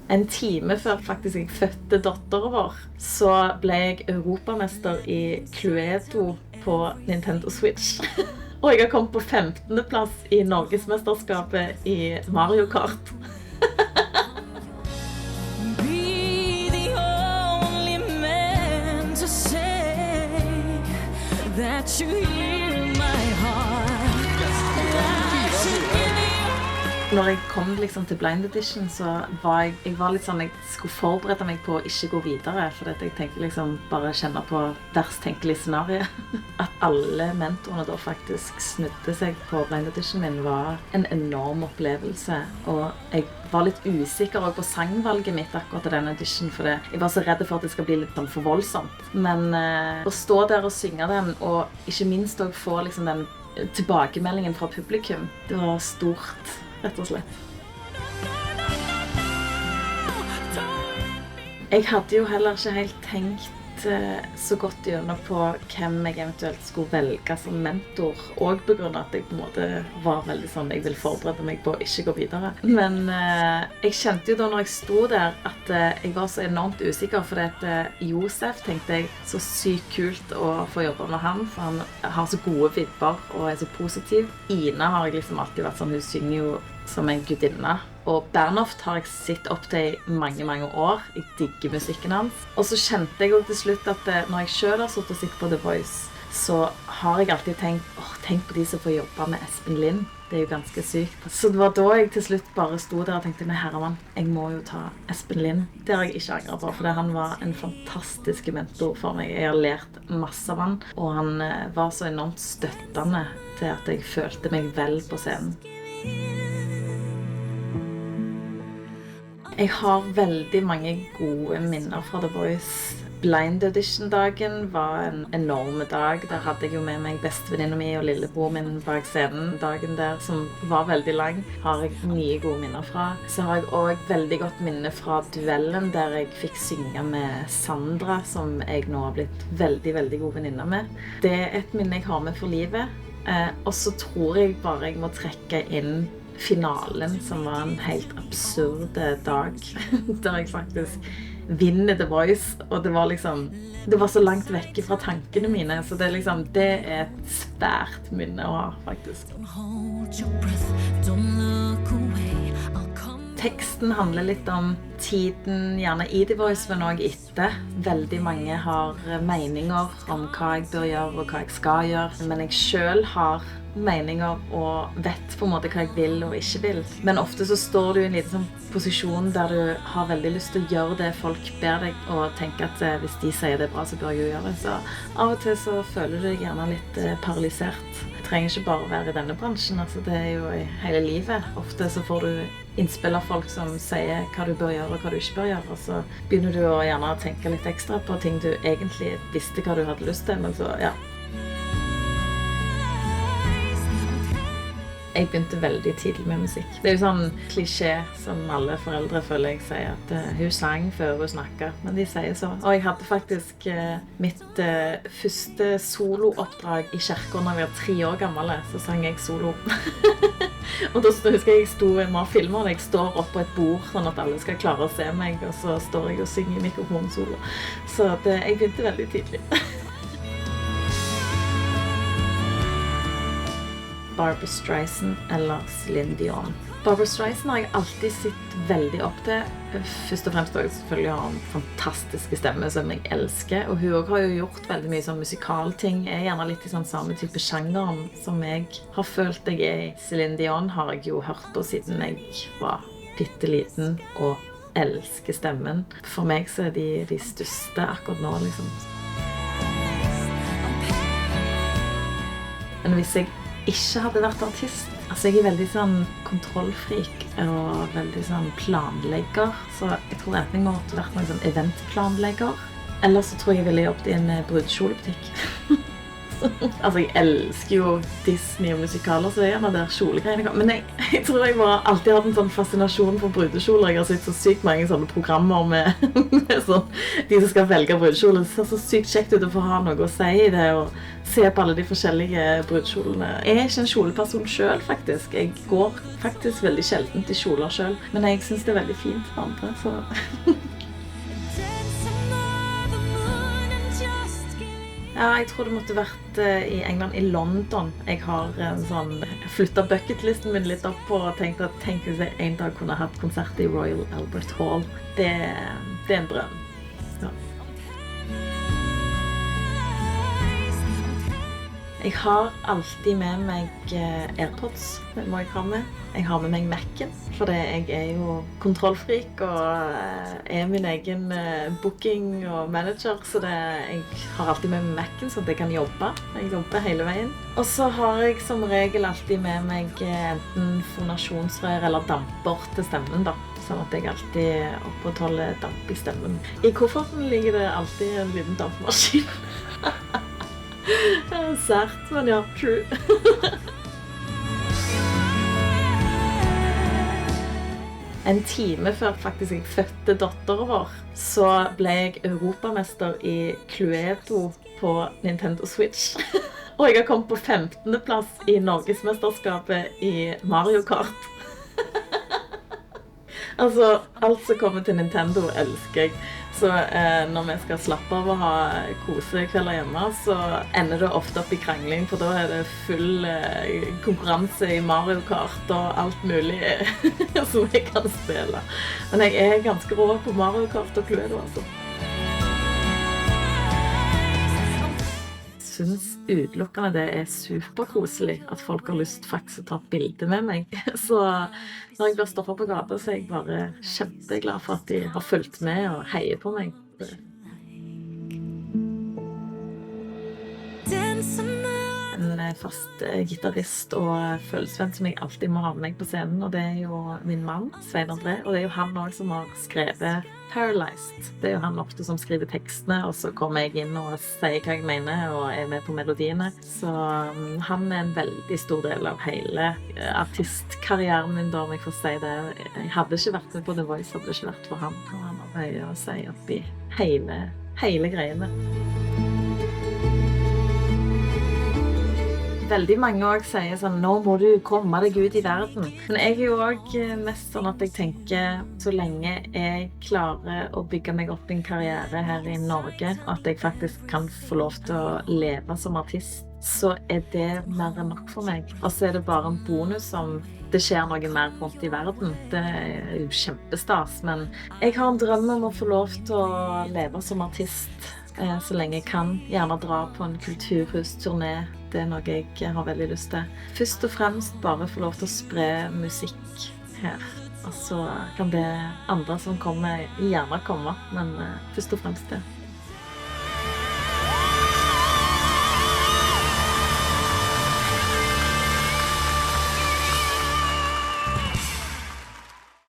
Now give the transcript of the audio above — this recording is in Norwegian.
En time før faktisk jeg fødte datteren vår, så ble jeg europamester i Cluedo på Nintendo Switch. Og jeg har kommet på 15. plass i Norgesmesterskapet i Mario Kart. Be the only man to say that you hear my heart. Når jeg kom liksom til Blind Audition, så var jeg var litt sånn, jeg skulle forberede meg på å ikke gå videre, for jeg tenkte liksom bare kjenne på verst tenkelig scenario. At alle mentorene da faktisk snudde seg på Blind Audition min var en enorm opplevelse, og jeg var litt usikker også på sangvalget mitt akkurat til den audition, for jeg var så redd for at det skal bli litt sånn for voldsomt. Men å stå der og synge den, og ikke minst å få liksom den tilbakemeldingen fra publikum, det var stort. Rett og slett. Jeg hadde jo heller ikke helt tenkt så godt gjennom på hvem jeg eventuelt skulle velge som mentor, og på grunn av at jeg på en måte var veldig sånn, jeg vil forberede meg på å ikke gå videre. Men jeg kjente jo da når jeg sto der at jeg var så enormt usikker, for at Josef tenkte jeg så sykt kult å få jobbe med han, for han har så gode vibber og er så positiv. Ina har jeg liksom alltid vært sånn, hun synger jo som en gudinne. Og Bernhoft har jeg sett opp til i mange, mange år. Jeg digger musikken hans. Og så kjente jeg jo til slutt at når jeg selv har sittet og sett på The Voice, så har jeg alltid tenkt, tenk på de som får jobbe med Espen Lind. Det er jo ganske sykt. Så det var da jeg til slutt bare sto der og tenkte, nei herremann, jeg må jo ta Espen Lind. Det har jeg ikke angret på, for han var en fantastisk mentor for meg. Jeg har lært masse av han, og han var så enormt støttende til at jeg følte meg vel på scenen. Jeg har veldig mange gode minner fra The Voice. Blind Audition-dagen var en enorm dag. Der hadde jeg jo med meg bestevenninna mi og lillebror min bak scenen. Dagen der, som var veldig lang, har jeg mye gode minner fra. Så har jeg også veldig godt minne fra duellen, der jeg fikk synge med Sandra, som jeg nå har blitt veldig, veldig god venninne med. Det er et minne jeg har med for livet. Og så tror jeg bare jeg må trekke inn finalen, som var en helt absurd dag, der jeg faktisk vinner The Voice, og det var liksom, det var så langt vekk fra tankene mine, så det er liksom, det er et svært minne å ha, faktisk. Teksten handler litt om tiden, gjerne i The Voice, men også etter. Veldig mange har meninger om hva jeg bør gjøre og hva jeg skal gjøre, men jeg selv har meninger og vet på en måte hva jeg vil og ikke vil. Men ofte så står du i en liten sånn posisjon der du har veldig lyst til å gjøre det folk ber deg, og tenker at hvis de sier det er bra, så bør jeg jo gjøre det. Så av og til så føler du deg gjerne litt paralysert. Det trenger ikke bare å være i denne bransjen, altså det er jo i hele livet. Ofte så får du innspill av folk som sier hva du bør gjøre og hva du ikke bør gjøre, og så begynner du å gjerne tenke litt ekstra på ting du egentlig visste hva du hadde lyst til, men så, ja. Jeg begynte veldig tidlig med musikk. Det er jo sånn klisjé som alle foreldre føler jeg sier, at hun sang før hun snakket, men de sier så. Og jeg hadde faktisk mitt første solooppdrag i kirken når jeg var 3 år gammel, så sang jeg solo. Og da husker jeg sto med og filmer, og jeg står opp på et bord sånn at alle skal klare å se meg, og så står jeg og synger mikrofonsolo. Så jeg begynte veldig tidlig. Barbra Streisand eller Celine Dion. Barbra Streisand har jeg alltid sett veldig opp til. Først og fremst selvfølgelig har hun fantastiske stemmer som jeg elsker, og hun har jo gjort veldig mye sånn musikalting. Jeg er gjerne litt i sånn samme type sjangeren som jeg har følt jeg er i. Celine Dion har jeg jo hørt på siden jeg var pitteliten og elsker stemmen. For meg så er de største akkurat nå, liksom. Men hvis jeg ikke hadde vært artist. Altså jeg er veldig sånn kontrollfrik og veldig sånn planlegger, så jeg tror enten jeg måtte vært noen sånn eventplanlegger, eller så tror jeg ville jobbet i en brudekjolebutikk. Altså, jeg elsker jo Disney og musikaler, så det gjerne der kjolegreiene kom. Men jeg tror jeg bare alltid hatt en sånn fascinasjon for brudekjoler. Jeg har sett så sykt mange sånne programmer med, med sånn, de som skal velge brudekjole. Det ser så sykt kjekt ut å få ha noe å si i det, og se på alle de forskjellige brudekjolene. Jeg er ikke en kjoleperson selv, faktisk. Jeg går faktisk veldig sjelden til kjoler selv, men jeg synes det er veldig fint for andre, så... Ja, jeg tror det måtte vært i England, i London. Jeg har flyttet bucketlisten min litt opp og tenkt at tenk hvis jeg en dag kunne hatt konsert i Royal Albert Hall. Det er en drøm. Ja. Jeg har alltid med meg AirPods, det må jeg ha med. Jeg har med meg Mac'en, for jeg er jo kontrollfreak og er min egen booking og manager, så jeg har alltid med meg Mac'en sånn at jeg kan jobbe. Jeg jobber hele veien. Og så har jeg som regel alltid med meg enten fonasjonsrør eller damper til stemmen da, sånn at jeg alltid opprettholder damp i stemmen. I kofferten ligger det alltid en liten dampmaskin. Sært, men ja, true. En time før faktisk jeg fødte datteren vår, så ble jeg europamester i Cluedo på Nintendo Switch. Og jeg har kommet på 15. plass i Norgesmesterskapet i Mario Kart. Altså, alt som kommer til Nintendo elsker jeg. Så når vi skal slappe av og ha kosekvelder hjemme, så ender det ofte opp i krangling, for da er det full konkurranse i Mario Kart og alt mulig som jeg kan spille. Men jeg er ganske rå på Mario Kart og Cluedo, altså. Jeg synes utelukkende det er superkoselig at folk har lyst faktisk å ta et bilde med meg. Så når jeg blir stoppet på gata, så er jeg bare kjempeglad for at de har fulgt med og heier på meg. En fast gitarist og følelsesvenn som jeg alltid må ha med meg på scenen, og det er jo min mann, Svein André, og det er jo han også som har skrevet Paralyzed. Det er jo han ofte som skriver tekstene, og så kommer jeg inn og sier hva jeg mener, og er med på melodiene. Så han er en veldig stor del av hele artistkarrieren min, da, om jeg får si det. Jeg hadde ikke vært med på The Voice, hadde det ikke vært for han, og han har mye å si opp i hele greiene. Veldig mange også sier sånn, nå må du komme deg ut i verden. Men jeg er jo også mest sånn at jeg tenker, så lenge jeg klarer å bygge meg opp en karriere her i Norge, at jeg faktisk kan få lov til å leve som artist, så er det mer enn nok for meg. Og så er det bare en bonus om det skjer noe mer rundt i verden. Det er jo kjempestas, men jeg har en drøm om å få lov til å leve som artist så lenge jeg kan. Gjerne dra på en kulturhusturné. Det er noe jeg har veldig lyst til. Først og fremst bare få lov til å spre musikk her. Og så kan det andre som kommer gjerne komme, men først og fremst det.